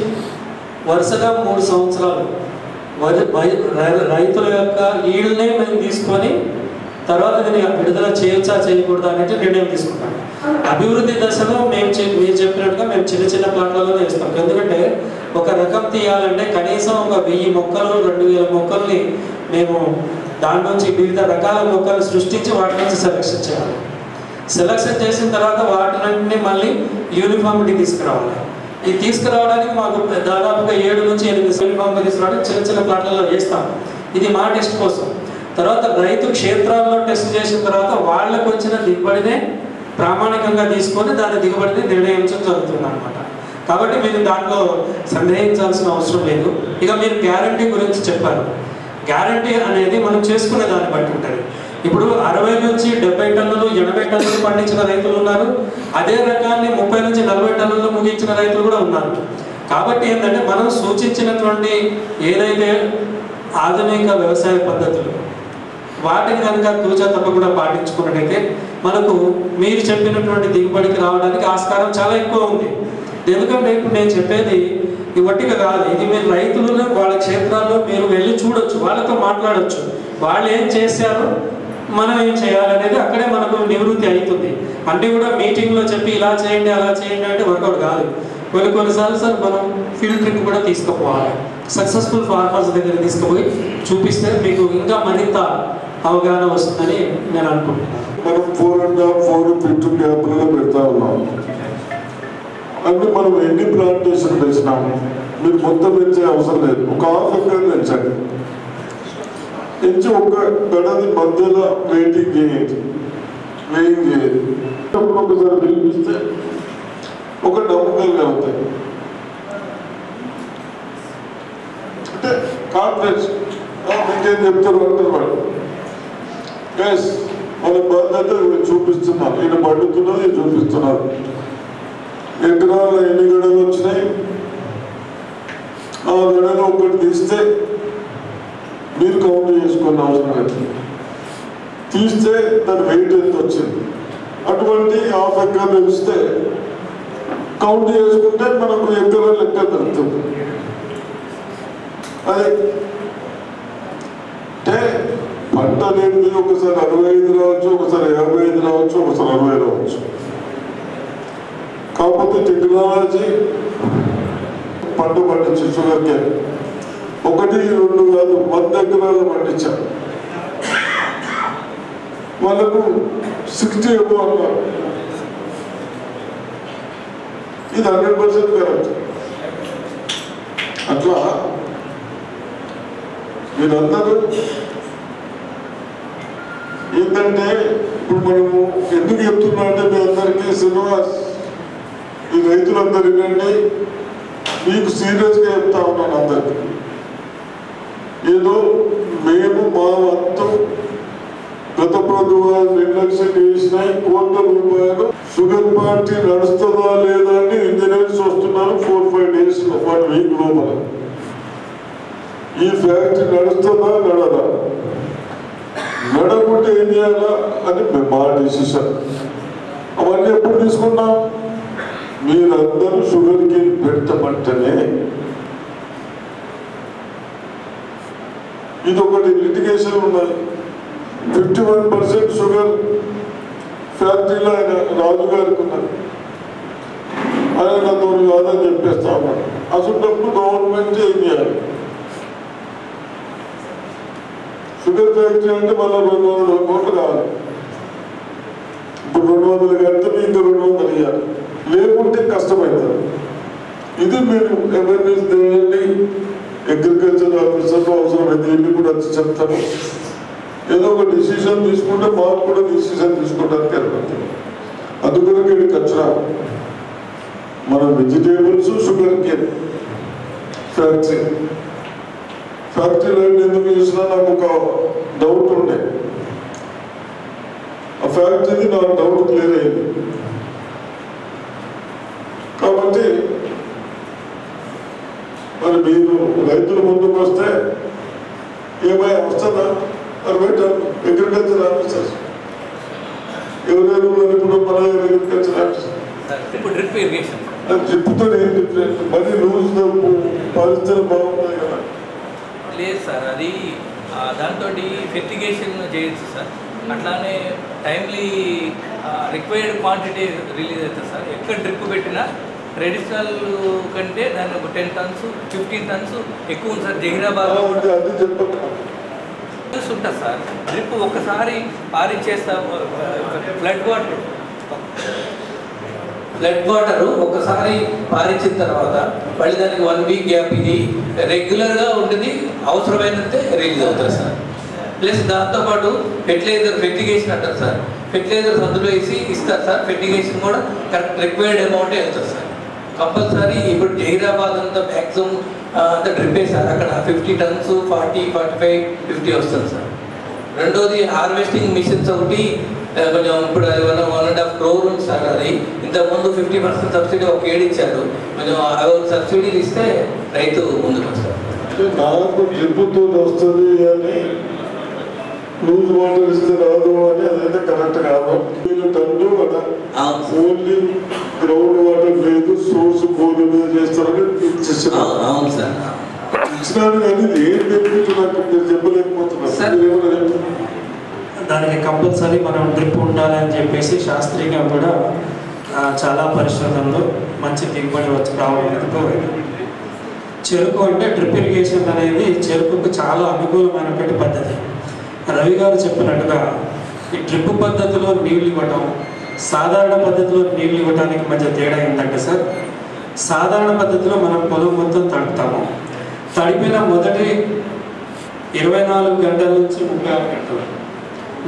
వరుసగా 3 సంవత్సరాలు రైతుల యొక్క ఈల్డ్నే మేము తీసుకొని తర్వాత దీన్ని విడుదల చేయొచ్చా చేయకూడదా అనేది నిర్ణయం తీసుకుంటాం. అభివృద్ధి దశలో మీరు చెప్పినట్టుగా మేము చిన్న చిన్న ప్లాట్లలో వేస్తాం. ఎందుకంటే ఒక రకం తీయాలంటే కనీసం ఒక 1000 మొక్కలు 2000 మొక్కల్ని మేము దాని నుంచి వివిధ రకాల మొక్కలు సృష్టించి వాటి నుంచి సెలెక్షన్ చేయాలి. సెలెక్షన్ చేసిన తర్వాత వాటిని మళ్ళీ యూనిఫామిటీ తీసుకురావాలి. ఇది తీసుకురావడానికి మాకు దాదాపుగా 7 నుంచి 8 యూనిఫామ్గా తీసుకురావడానికి చిన్న చిన్న ప్లాట్లలో వేస్తాం. ఇది మా టెస్ట్ కోసం. తర్వాత రైతు క్షేత్రాల్లో టెస్ట్ చేసిన తర్వాత వాళ్ళకు వచ్చిన దిగుబడినే ప్రామాణికంగా తీసుకొని దాని దిగుబడిని నిర్ణయించడం జరుగుతుంది అన్నమాట. కాబట్టి మీరు దాంట్లో సందేహించాల్సిన అవసరం లేదు. ఇక మీరు గ్యారంటీ గురించి చెప్పారు. గ్యారంటీ అనేది మనం చేసుకునే దాన్ని బట్టి ఉంటుంది. ఇప్పుడు 60 నుంచి 70 టన్నులు 80 టన్నులు పండించిన రైతులు ఉన్నారు. అదే రకాన్ని 30 నుంచి 40 టన్నులు ముగించిన రైతులు కూడా ఉన్నారు. కాబట్టి ఏంటంటే మనం సూచించినటువంటి ఏదైతే ఆధునిక వ్యవసాయ పద్ధతులు వాటిని కనుక తూచా తప్పకుండా పాటించుకున్నట్టయితే మనకు మీరు చెప్పినటువంటి దిగుబడికి రావడానికి ఆస్కారం చాలా ఎక్కువ ఉంది. ఎందుకంటే ఇప్పుడు నేను చెప్పేది ఈ వట్టిగా కాదు. ఇది మీరు రైతులను వాళ్ళ క్షేత్రాల్లో మీరు వెళ్ళి చూడొచ్చు, వాళ్ళతో మాట్లాడచ్చు. వాళ్ళు ఏం చేశారు, మనం ఏం చేయాలనేది అక్కడే మనకు నివృత్తి అవుతుంది. అంటే కూడా మీటింగ్లో చెప్పి ఇలా చేయండి అలా చేయండి అంటే వర్కౌట్ కాదు. కొన్నిసార్లు సార్ మనం ఫీల్డ్ ట్రిప్ కూడా తీసుకుపోవాలి. సక్సెస్ఫుల్ ఫార్మర్స్ దగ్గర తీసుకుపోయి చూపిస్తే మీకు ఇంకా మరింత అవగాహన వస్తుందని నేను అనుకుంటున్నాను. మనం 4.5 ఫీట్ గ్యాప్లలో పెడతా ఉన్నాం. అంటే మనం ఎన్ని ప్లాంటేషన్ వేసినాము, మీరు మొత్తం పెంచే అవసరం లేదు, ఒక హాఫ్ ఎకర్ పెంచండి. పెంచి ఒక గడది మధ్యలో వెయిటింగ్ చేయండి, వెయింగ్ చేయండి. ఒకసారి పిలిపిస్తే ఒక నమ్మకాలు అవుతాయి. అంటే కాన్ఫిడెన్స్ మీకేం చెప్తారు అంటారు వాడు. ఎస్ మన బాధ్యత చూపిస్తున్నారు, ఈయన పండుతున్నది చూపిస్తున్నారు. ఎకరాలు ఎన్ని గడలు వచ్చినాయి, ఆ గడలు ఒకటి తీస్తే మీరు కౌంట్ చేసుకున్న అవసరం లేదు. తీస్తే దాని వెయిట్ ఎంత వచ్చింది, అటువంటి హాఫ్ ఎకర్ ఇస్తే కౌంట్ చేసుకుంటే మనకు ఎకర లెక్క దొరుకుతుంది. అదే అంటే పంట అనేది ఒకసారి 65 రావచ్చు, ఒకసారి 55 రావచ్చు, ఒకసారి 60 రావచ్చు. కాకపోతే టెక్నాలజీ పంట పండించి షుగర్ కేన్ 1, 2 కాదు 100 ఎకరాలు పండించారు. వాళ్ళకు 60 ఎబో అన్నారు. ఇది 100% కరెక్ట్. అట్లా మీరందరూ ఏంటంటే ఇప్పుడు మనము ఎందుకు చెప్తున్నా అంటే మీ అందరికీ శ్రీనివాస్ ఈ రైతులందరూ వినండి, మీకు సీరియస్గా చెప్తా ఉన్నాను అందరికీ. ఏదో మేము మా వంతు గత ప్రభుత్వాలు నిర్లక్ష్యం చేసినాయి, కోట్ల రూపాయలు షుగర్ పార్టీ నడుస్తుందా లేదా అని ఇంజనీర్స్ వస్తున్నారు 4-5 days 1 week లోపల. ఈ ఫ్యాక్టరీ నడుస్తుందా నడదా, నడకుంటే ఏం చేయాలా అని మా డిసిషన్. అవన్నీ ఎప్పుడు తీసుకున్నాం, మీరందరూ షుగర్ కేన్ పెట్టమంటేనే. ఇది ఒకటి లిటిగేషన్ ఉన్నది. 51% షుగర్ ఫ్యాక్టరీలో ఆయన రాజు గారికి ఉన్నది. ఆయన నాతో కాదని చెప్పేస్తా ఉన్నాడు. అసలు గవర్నమెంట్ ఏం చేయాలి? షుగర్ ఫ్యాక్టరీ అంటే మళ్ళీ 200 కోట్లు కావాలి. ఇప్పుడు 200 కడితే మీకు 200 ఇవ్వాలి, లేకుంటే కష్టమవుతుంది. ఇది మీరు అవేర్నెస్ చేయండి. అగ్రికల్చర్ ఆఫీసర్లు అవసరమైతే ఇల్లు కూడా వచ్చి చెప్తారు. ఏదో ఒక డిసిషన్ తీసుకుంటే మాకు కూడా డిసిషన్ తీసుకోవడానికి ఏర్పడుతుంది. అందుకని ఇక్కడికి వచ్చినా మన వెజిటేబుల్స్ షుగర్ కేన్ ఫ్యాక్టరీలో ఎందుకు చూసినా నాకు ఒక డౌట్ ఉండే. ఆ ఫ్యాక్టరీ నా డౌట్ క్లియర్ అయింది. కాబట్టి మరి మీరు రైతుల ముందుకు వస్తే ఏమైనా వస్తుందా? అగ్రికల్చర్ ఆఫీసర్స్ ఎవరెవరు ఇప్పుడు మన అగ్రికల్చర్ ఆఫీసర్ డ్రిప్తో ఏం డిఫరెంట్? మరి లూజ్ పరిస్థితులు బాగుంటాయి కదా. లేదు సార్, అది దాంతో ఫెర్టిగేషన్ చేయొచ్చు సార్. అట్లానే టైమ్లీ రిక్వైర్డ్ క్వాంటిటీ రిలీజ్ అవుతుంది సార్. ఎక్కడ డ్రిప్ పెట్టినా ట్రెడిషనల్ కంటే దాన్ని ఒక 10 tons 15 tons ఎక్కువ ఉంది సార్. జహీరాబాద్ అది చెప్పక ఉంటుంది సార్. డ్రిప్ ఒక్కసారి పారించేస్తా, ఫ్లడ్ వాటర్ ఒకసారి పారించిన తర్వాత మళ్ళీ దానికి 1 week గ్యాప్ ఇది రెగ్యులర్గా ఉంటుంది. అవసరమైనంతే రిలీజ్ అవుతుంది సార్. ప్లస్ దాంతోపాటు ఫెర్టిగేషన్ అంటారు సార్. ఫెర్టిలైజర్స్ అందులో వేసి ఇస్తారు సార్. ఫెర్టిగేషన్ కూడా కరెక్ట్ రిక్వైర్డ్ అమౌంటే వెళ్తుంది సార్. కంపల్సరీ ఇప్పుడు జహీరాబాద్ అంతా మ్యాక్సిమం అంతా డ్రిప్ వేసారు. అక్కడ 50 tons 40, 45, 50 వస్తుంది సార్. రెండోది హార్వెస్టింగ్ మిషన్స్ ఒకటి కొంచెం ఇప్పుడు 1.5 crore ఉంది సార్. అది ఇంతకుముందు 50% సబ్సిడీ ఒక ఏడు ఇచ్చారు. కొంచెం సబ్సిడీలు ఇస్తే రైతు ముందుకు వస్తారు. నాకు డ్రిప్తో వస్తుంది అని లూజ్ వాటర్ ఇస్తే రాదు అని అదైతే కరెక్ట్ కాదు. మీరు టన్ను కదా ఓన్లీ గ్రౌండ్ వాటర్ లేదు, సోర్స్ బోర్డు మీద చేస్తారని అవును సార్. ఇచ్చినారు కానీ ఏం బెనిఫిట్ నాకు మీరు చెప్పలేకపోతున్నారు. దానికి కంపల్సరీ మనం డ్రిప్ ఉండాలని చెప్పేసి శాస్త్రీయంగా కూడా చాలా పరిశోధనలు మంచి దిగుబడి వచ్చి రావడంతో చెరుకు అంటే డ్రిప్ ఇరిగేషన్ అనేది చెరుకుకు చాలా అనుకూలమైనటువంటి పద్ధతి. రవి గారు చెప్పినట్టుగా ఈ డ్రిప్ పద్ధతిలో నీళ్ళు ఇవ్వటం, సాధారణ పద్ధతిలో నీళ్ళు ఇవ్వడానికి మధ్య తేడా ఏంటంటే సార్, సాధారణ పద్ధతిలో మనం పొలం మొత్తం తడుపుతాము. తడిపిన మొదటి 24 గంటల నుంచి 36 గంటలు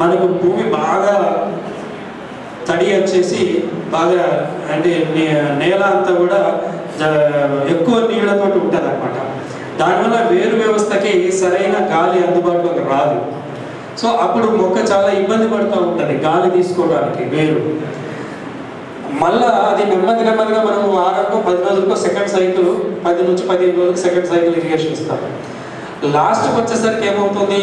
మనకు భూమి బాగా తడి వచ్చేసి బాగా అంటే నేల అంతా కూడా ఎక్కువ నీళ్లతో ఉంటుంది అన్నమాట. దానివల్ల వేరు వ్యవస్థకి సరైన గాలి అందుబాటులోకి రాదు. సో అప్పుడు మొక్క చాలా ఇబ్బంది పడుతూ ఉంటుంది గాలి తీసుకోవడానికి వేరు. మళ్ళా అది నెమ్మదిగా మనం వారంలో 10 రోజులకు సెకండ్ సైకిల్, 10 నుంచి 15 రోజులకు సెకండ్ సైకిల్ ఇరిగేషన్ ఇస్తాము. లాస్ట్కి వచ్చేసరికి ఏమవుతుంది,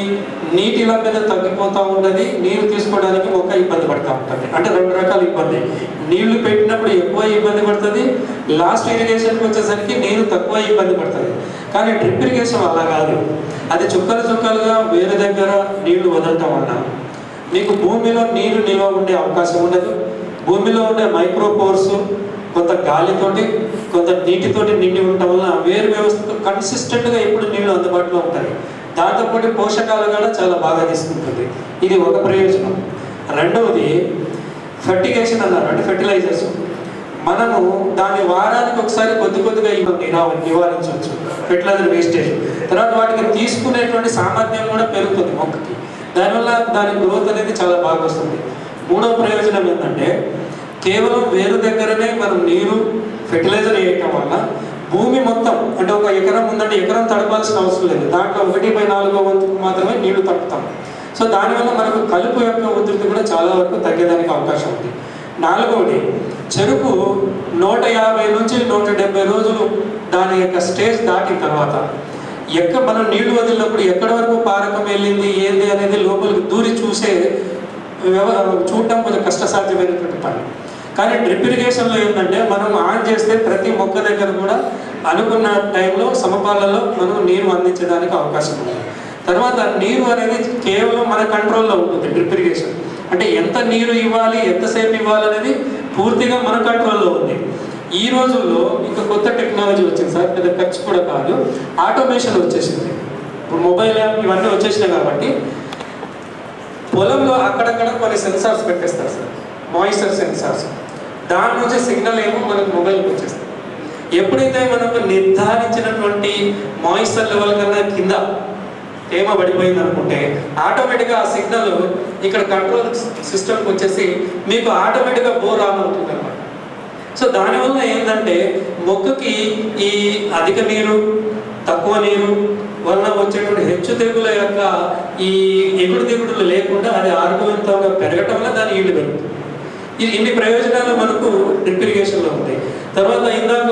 నీటి లభ్యత తగ్గిపోతూ ఉంటుంది, నీరు తీసుకోవడానికి మొక్క ఇబ్బంది పడుతూ ఉంటుంది. అంటే 2 రకాల ఇబ్బంది, నీళ్లు పెట్టినప్పుడు ఎక్కువ ఇబ్బంది పడుతుంది, లాస్ట్ ఇరిగేషన్కి వచ్చేసరికి నీరు తక్కువ ఇబ్బంది పడుతుంది. కానీ డ్రిప్ ఇరిగేషన్ అలా కాదు, అది చుక్కలు చుక్కలుగా వేరే దగ్గర నీళ్లు వదలటం వల్ల మీకు భూమిలో నీరు నిల్వ ఉండే అవకాశం ఉండదు. భూమిలో ఉండే మైక్రోపోర్స్ కొంత గాలితోటి కొంత నీటితోటి నిండి ఉండటం వల్ల వేరు వ్యవస్థకు కన్సిస్టెంట్గా ఎప్పుడు నీళ్లు అందుబాటులో ఉంటాయి. దాంతోపాటు పోషకాలు కూడా చాలా బాగా తీసుకుంటుంది. ఇది ఒక ప్రయోజనం. రెండవది ఫెర్టిగేషన్ అన్నారు, అంటే ఫెర్టిలైజర్స్. మనము దాన్ని వారానికి ఒకసారి కొద్దిగా నివారించవచ్చు ఫెర్టిలైజర్ వేస్టేజ్. తర్వాత వాటికి తీసుకునేటువంటి సామర్థ్యం కూడా పెరుగుతుంది మొక్కకి, దానివల్ల దాని గ్రోత్ అనేది చాలా బాగా వస్తుంది. మూడవ ప్రయోజనం ఏంటంటే కేవలం వేరు దగ్గరనే మనం నీరు ఫెర్టిలైజర్ వేయటం వల్ల భూమి మొత్తం అంటే ఒక ఎకరం ఉందంటే ఎకరం తడపాల్సిన అవసరం లేదు, దాంట్లో 1/4 వంతుకు మాత్రమే నీళ్లు తడుపుతాం. సో దానివల్ల మనకు కలుపు యొక్క ఉధృతి కూడా చాలా వరకు తగ్గడానికి అవకాశం ఉంది. నాలుగవది చెరుకు 150 నుంచి 170 రోజులు దాని యొక్క స్టేజ్ దాటిన తర్వాత మనం నీళ్లు వదిలినప్పుడు ఎక్కడి వరకు పారకం వెళ్ళింది ఏంది అనేది లోపలికి దూరి చూడటం కొంచెం కష్టసాధ్యమైనటువంటి పని. కానీ డ్రిప్ ఇరిగేషన్లో ఏంటంటే మనం ఆన్ చేస్తే ప్రతి మొక్క దగ్గర కూడా అనుకున్న టైంలో సమపాలలో మనం నీరు అందించడానికి అవకాశం ఉంది. తర్వాత నీరు అనేది కేవలం మన కంట్రోల్లో ఉంటుంది. డ్రిప్ ఇరిగేషన్ అంటే ఎంత నీరు ఇవ్వాలి, ఎంతసేపు ఇవ్వాలి అనేది పూర్తిగా మన కంట్రోల్లో ఉంది. ఈ రోజుల్లో ఇంకా కొత్త టెక్నాలజీ వచ్చింది సార్, పెద్ద ఖర్చు కూడా కాదు, ఆటోమేషన్ వచ్చేసింది. ఇప్పుడు మొబైల్ యాప్ ఇవన్నీ వచ్చేసినాయి కాబట్టి పొలంలో అక్కడక్కడ కొన్ని సెన్సార్స్ పెట్టేస్తారు సార్, మాయిశ్చర్ సెన్సార్స్. దాని నుంచి సిగ్నల్ ఏమో మనకు మొబైల్కి వచ్చేస్తుంది. ఎప్పుడైతే మనకు నిర్ధారించినటువంటి మాయిశ్చర్ లెవెల్ కన్నా కింద తేమ పడిపోయింది అనుకుంటే ఆటోమేటిక్గా ఆ సిగ్నల్ ఇక్కడ కంట్రోల్ సిస్టమ్కి వచ్చేసి మీకు ఆటోమేటిక్గా బోర్ ఆన్ అవుతుంది అన్నమాట. సో దానివల్ల ఏంటంటే మొక్కకి ఈ అధిక నీరు తక్కువ నీరు వలన వచ్చేటువంటి హెచ్చు తెగుల యొక్క ఈ ఎగుడు దిగుడులు లేకుండా అది ఆరోగ్యవంతంగా పెరగటం వల్ల దాని ఈల్డ్ పెరుగుతుంది. ఇన్ని ప్రయోజనాలు మనకు డ్రిప్ ఇరిగేషన్లో ఉంటాయి. తర్వాత ఇందాక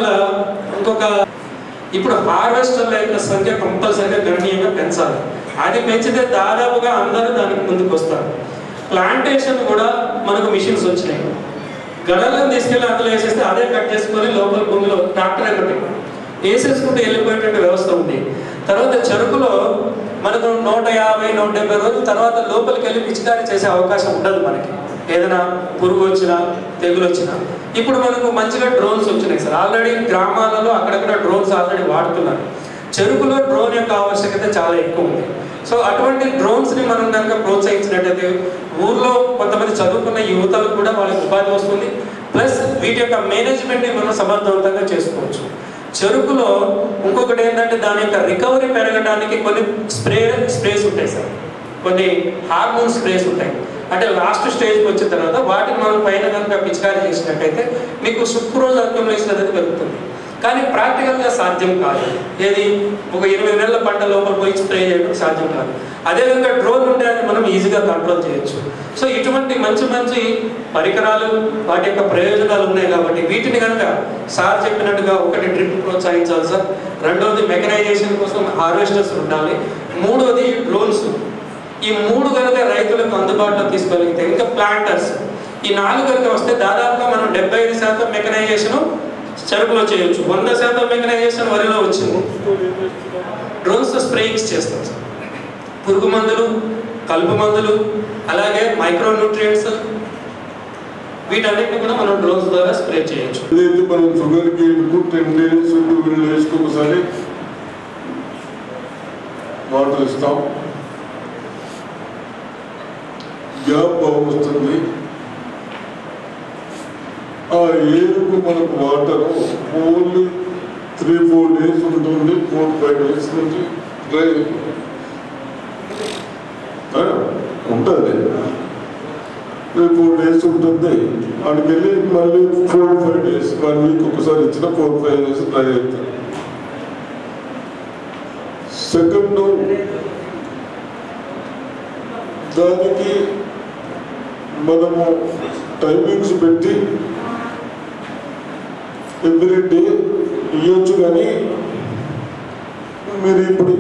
ఇంకొక ఇప్పుడు హార్వెస్టర్ల యొక్క సంఖ్య కంపల్సరీగా గణనీయంగా పెంచాలి. అది పెంచితే దాదాపుగా అందరూ దానికి ముందుకు వస్తారు. ప్లాంటేషన్ కూడా మనకు మిషన్స్ వచ్చినాయి, గడలను తీసుకెళ్ళి అందులో వేసేస్తే అదే కట్ చేసుకొని లోపల భూమిలో ట్రాక్టర్ ఒకటి వేసేసుకుంటూ వెళ్ళిపోయేటువంటి వ్యవస్థ ఉంది. తర్వాత చెరుకులో మనకు 150-170 రోజుల తర్వాత లోపలికి వెళ్ళి పిచికారీ చేసే అవకాశం ఉండదు మనకి, ఏదైనా పురుగు వచ్చినా తెగులు వచ్చినా. ఇప్పుడు మనకు మంచిగా డ్రోన్స్ వచ్చినాయి సార్, ఆల్రెడీ గ్రామాలలో అక్కడక్కడ డ్రోన్స్ ఆల్రెడీ వాడుతున్నారు. చెరుకులో డ్రోన్ యొక్క ఆవశ్యకత చాలా ఎక్కువ ఉంది. సో అటువంటి డ్రోన్స్ని మనం కనుక ప్రోత్సహించినట్టయితే ఊర్లో కొంతమంది చదువుకున్న యువతలకు కూడా వాళ్ళకి ఉపాధి వస్తుంది, ప్లస్ వీటి యొక్క మేనేజ్మెంట్ని మనం సమర్థవంతంగా చేసుకోవచ్చు. చెరుకులో ఇంకొకటి ఏంటంటే దాని యొక్క రికవరీ పెరగడానికి కొన్ని స్ప్రేస్ ఉంటాయి సార్, కొన్ని హార్మోన్ స్ప్రేస్ ఉంటాయి. అంటే లాస్ట్ స్టేజ్కి వచ్చిన తర్వాత వాటిని మనం పైన కనుక పిచికారీ చేసినట్టయితే మీకు సుక్రోజ్ అక్యుములేషన్ అనేది పెరుగుతుంది. కానీ ప్రాక్టికల్గా సాధ్యం కాదు. ఏది ఒక 20 నెలల పంట లోపల పోయి స్ప్రే చేయడం సాధ్యం కాదు. అదేవిధంగా డ్రోన్ ఉంటే అది మనం ఈజీగా కంట్రోల్ చేయొచ్చు. సో ఇటువంటి మంచి మంచి పరికరాలు వాటి యొక్క ప్రయోజనాలు ఉన్నాయి కాబట్టి వీటిని కనుక సార్ చెప్పినట్టుగా ఒకటి డ్రిప్ ప్రోత్సహించాలి సార్, రెండవది మెకనైజేషన్ కోసం హార్వెస్టర్స్ ఉండాలి, మూడవది డ్రోన్స్. ఈ 3 కనుక రైతులకు అందుబాటులో తీసుకోగలిగితే ఇంకా ప్లాంటర్స్, ఈ 4 కనుక వస్తే దాదాపుగా మనం 75% మెకనైజేషన్ చెరుకులో చేయొచ్చు, 100% మెకనైజేషన్ వరిలో వచ్చింది. డ్రోన్స్ స్ప్రేయింగ్స్ చేస్తాం సార్, పురుగు మందులు, కలుపు మందులు, అలాగే మైక్రో న్యూట్రియంట్స్, వీటన్నిటిని కూడా మనం డ్రోన్స్ ద్వారా స్ప్రే చేయొచ్చు. ఏదైతే మనం షుగర్కి 10 days వేసుకొకసారి వాటర్ ఇస్తాం, గ్యాప్ బాగా వస్తుంది. ఆ ఏరుకు మనకు వాటర్ ఓన్లీ 3-4 days ఉంటుంది, 4-5 days నుంచి డ్రై ఉంటుంది. 3-4 days ఉంటుంది. అక్కడికి వెళ్ళి మళ్ళీ 4-5 days 1 week ఒకసారి ఇచ్చిన 4-5 days డ్రై అవుతుంది. సెకండ్ దానికి మనము టైమింగ్స్ పెట్టి ఎవ్రీ డే ఇవ్వచ్చు. కానీ మీరు ఇప్పుడు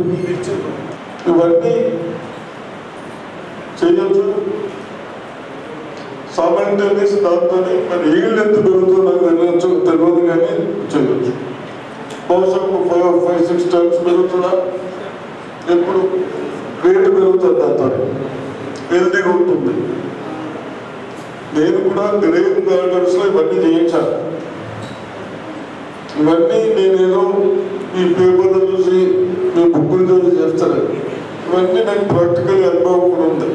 ఇవన్నీ చేయొచ్చు. సామాన్యస్ దాంతో మరి ఈల్డ్ ఎంత పెరుగుతుందో నాకు వెళ్ళచ్చు తెలియదు, కానీ చేయొచ్చు. బహుశా 5-6 times పెరుగుతుందా, ఎప్పుడు రేటు పెరుగుతుంది, దాంతో హెల్తీగా ఉంటుంది. నేను కూడా గ్రేన్ గార్డెన్స్లో ఇవన్నీ చేయించాను. ఇవన్నీ నేనేదో మీ పేపర్లు చూసి మీ బుక్కులు చూసి చేస్తాను. ఇవన్నీ నాకు ప్రాక్టికల్ అనుభవం కూడా ఉంది.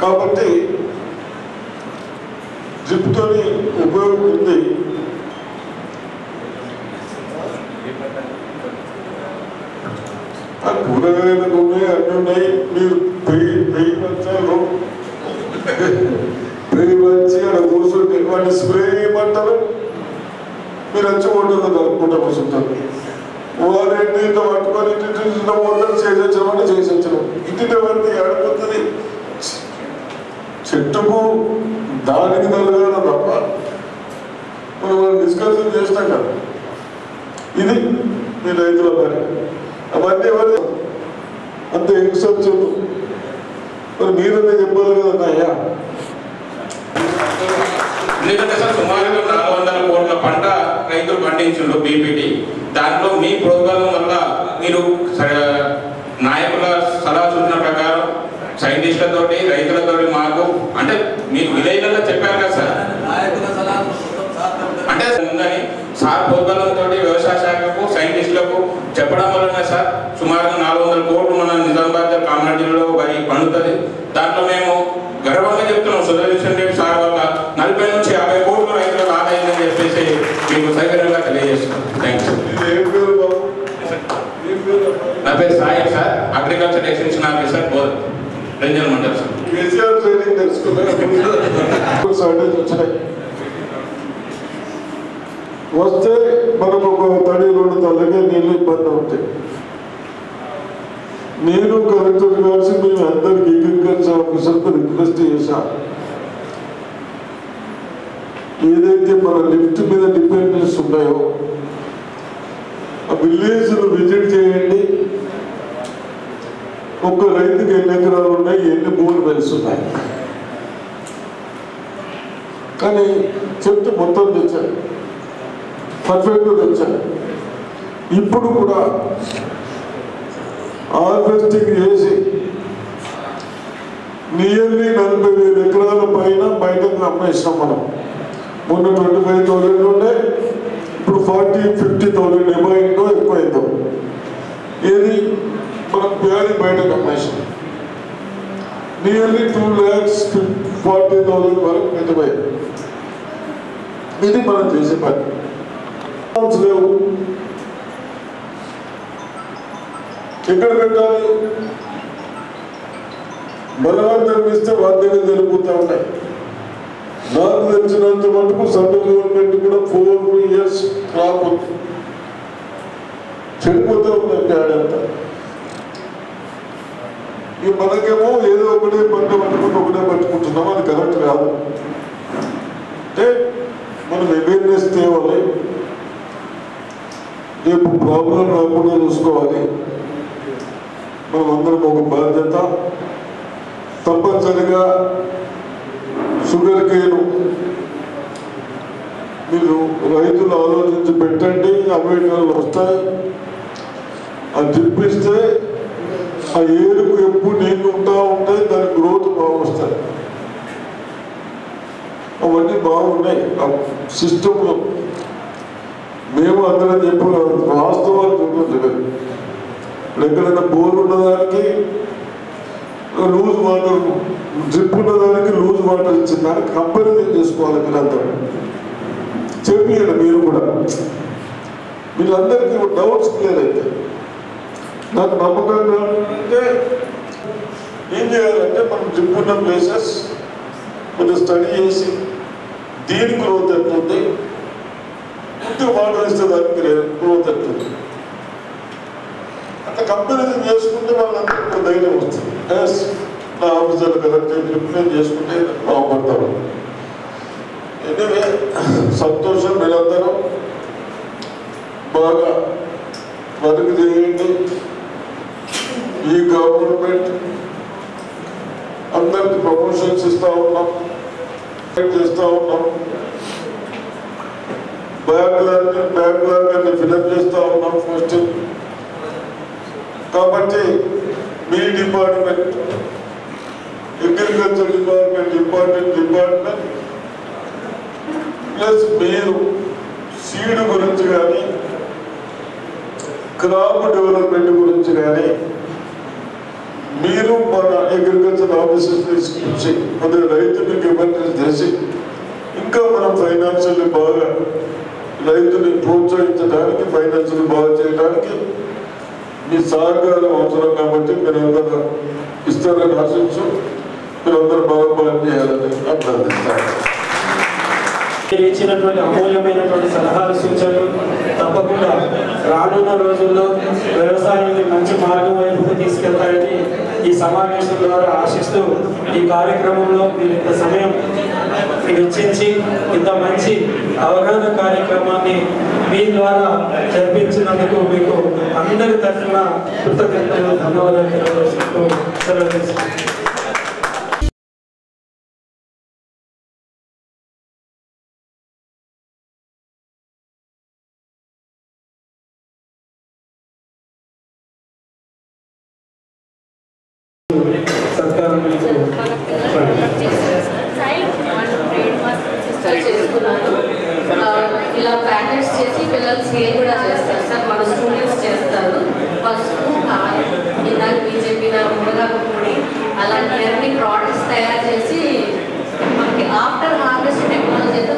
కాబట్టి డ్రిప్తో ఉపయోగం ఉంది. కూరగాయలు ఉన్నాయి, అన్నీ ఉన్నాయి. మీరు పెయ్యి మంచాలు పెయ్యి మంచి అక్కడ కూర్చుంటే వాటిని స్ప్రే చేయమంటారు, మీరు వచ్చి ఓటర్లో కలుపుకుంటూ కూర్చుంటారు. వారేంటి ఇంత పట్టుకొని ఇంటి ఓటర్ చేసొచ్చామంటే చేసొచ్చాము. ఇంటిని వారిని ఆడిపోతుంది. చెట్టుకు దానికి తలగడం తప్ప మనం డిస్కషన్ చేస్తాం కదా. ఇది మీ రైతుల పని. అవన్నీ ఎవరు అంత ఎక్సెప్షన్ మరి మీరనే చెప్పాలి కదా. అయ్యా ఎందుకంటే సార్ సుమారుగా 400 కోట్ల పంట రైతులు పండించుండ్రు బీపీటీ. దాంట్లో మీ ప్రోగ్రాం వల్ల మీరు నాయకుల సలహా సూచన ప్రకారం సైంటిస్టులతోటి రైతులతోటి మాకు అంటే మీకు విలేజ్లలో చెప్పారు కదా సార్, అంటే ఉందని సార్ ప్రోగ్రాంతో వ్యవసాయ శాఖకు సైంటిస్టులకు చెప్పడం వలన సార్ సుమారుగా 400 కోట్లు మన నిజామాబాద్ కామారెడ్డి జిల్లాలో వరి పండుతుంది. దాంట్లో మేము గర్వంగా చెప్తున్నాం సుదర్శన్ రెడ్డి సార్ వల్ల 40 నుంచి 50 కోట్లు రైతులకు ఆదాయం చెప్పేసి మీకు సౌకర్యంగా తెలియజేస్తున్నాం. థ్యాంక్స్. నా పేరు Sai sir, agriculture extension officer Ranjan Mandal sir. KCR training తెలుసుకున్నాయి వస్తే మనకు ఒక తడి 2 తలకే నీళ్ళు ఇబ్బంది ఉంటాయి. నేను కలెక్టర్ కలిసి మేము అందరికి అగ్రికల్చర్ ఆఫీసర్కు రిక్వెస్ట్ చేశాం, ఏదైతే మన లిఫ్ట్ మీద డిపెండెన్స్ ఉన్నాయో ఆ విలేజ్ను విజిట్ చేయండి. ఒక్క రైతుకి ఎన్ని ఎకరాలు ఉన్నాయి, ఎన్ని బోర్ వెల్స్ ఉన్నాయి కానీ చెట్టు మొత్తం తెచ్చారు, పర్ఫెక్ట్గా తెచ్చారు. ఇప్పుడు కూడా హార్వెస్టింగ్ చేసి నియర్లీ 40,000 ఎకరాల పైన బయటకు అమ్మేసినాం మనం. మొన్న 25,000 ఉండే, ఇప్పుడు 40-50,000 ఏమైందో ఎక్కువైందో. ఏది మనం ప్యారీ బయటకు అమ్మేసినాం. నియర్లీ 2,40,000 వరకు పెట్టుబడి. ఇది మనం చేసే పని. లేవు ఎక్కడ పెట్టాలి, బలవంతం ఇస్తే వారి దగ్గర జరిగిపోతూ ఉంటాయి. నాకు తెలిసినంత మటుకు సెంట్రల్ గవర్నమెంట్ కూడా 4 years క్రాప్ ఉంది, చెడిపోతూ ఉంది ప్యాడ్ అంతా. ఇక మనకేమో ఏదో ఒకటే పంట పట్టుకుంటున్నాం, అది కరెక్ట్ కాదు. అంటే మనం అవేర్నెస్ తేవాలి, రేపు ప్రాబ్లం రాకుండా చూసుకోవాలి. మనం అందరం ఒక బాధ్యత. తప్పనిసరిగా షుగర్ కేన్ మీరు రైతులు ఆలోచించి పెట్టండి, అమెరికాలు వస్తాయి. అది తిప్పిస్తే ఆ ఏరుకు ఎప్పుడు నీళ్ళు ఉంటాయి, దాని గ్రోత్ బాగా వస్తాయి. అవన్నీ బాగున్నాయి ఆ సిస్టంలో. మేము అందరం చెప్పు వాస్తవాలు చూడండి. ఎక్కడైనా బోర్ ఉన్నదానికి లూజ్ వాటర్ డ్రిప్ ఉన్నదానికి లూజ్ వాటర్ ఇచ్చిన దానికి కంపారిజన్ చేసుకోవాలి మీరందరూ చెప్పియండి మీరు కూడా వీళ్ళందరికీ డౌట్స్ క్లియర్ అవుతాయి నాకు నమ్మకంగా అంటే ఏం చేయాలంటే మనం డ్రిప్ ఉన్న ప్లేసెస్ కొంచెం స్టడీ చేసి దీని గ్రోత్ ఎట్లుంది కొద్దిగా వాటర్ ఇస్తే దానికి గ్రోత్ ఎట్లుంది అట్లా కంపారిజన్ చేసుకుంటే వాళ్ళందరికీ ధైర్యం వస్తుంది ఎస్ నా ఆఫీసర్ కరెక్ట్ ఇంప్లిమెంట్ చేసుకుంటే బాగుపడతారు ఎనివే సంతోషం మీరందరూ బాగా వర్క్ చేయండి ఈ గవర్నమెంట్ అందరికి ప్రమోషన్స్ ఇస్తా ఉన్నాం చేస్తూ ఉన్నాం బ్యాక్లాగ్ ఫిలప్ చేస్తూ ఉన్నాం ఫస్ట్ కాబట్టి మీ department agriculture department important department plus మీరు సీడ్ గురించి కానీ క్రాప్ డెవలప్మెంట్ గురించి కానీ మీరు మన అగ్రికల్చర్ ఆఫీసర్స్ తీసుకొచ్చి అదే రైతులకు ఇబ్బంది చేసి ఇంకా మనం ఫైనాన్షియల్లీ బాగా రైతుని ప్రోత్సహించడానికి ఫైనాన్షియల్ బాగా చేయడానికి మీ సహకారం అవసరం కాబట్టి మీరందరూ ఇస్తారని ఆశించు మీరందరూ బాగా పనిచేయాలని అభ్యర్థిస్తాను. మీరు ఇచ్చినటువంటి అమూల్యమైనటువంటి సలహాలు సూచనలు తప్పకుండా రానున్న రోజుల్లో వ్యవసాయాన్ని మంచి మార్గం వైపు తీసుకెళ్తారని ఈ సమావేశం ద్వారా ఆశిస్తూ ఈ కార్యక్రమంలో మీరు ఇంత సమయం వెచ్చించి ఇంత మంచి అవగాహన కార్యక్రమాన్ని మీ ద్వారా జరిపించినందుకు మీకు అందరి తరఫున కృతజ్ఞతలు ధన్యవాదాలు తెలియజేస్తూ సెలవు తీసుకుంటున్నాను. ఇలా ప్యాకెట్స్ చేసి పిల్లలు సేల్ కూడా చేస్తారు సార్. మన స్టూడెంట్స్ చేస్తారు. పసుపు కారం ఇందాక మీరు చెప్పిన మునగాకు పొడి అలాంటి అన్ని ప్రోడక్ట్స్ తయారు చేసి మనకి ఆఫ్టర్ హార్వెస్ట్ టెక్నాలజీ అయితే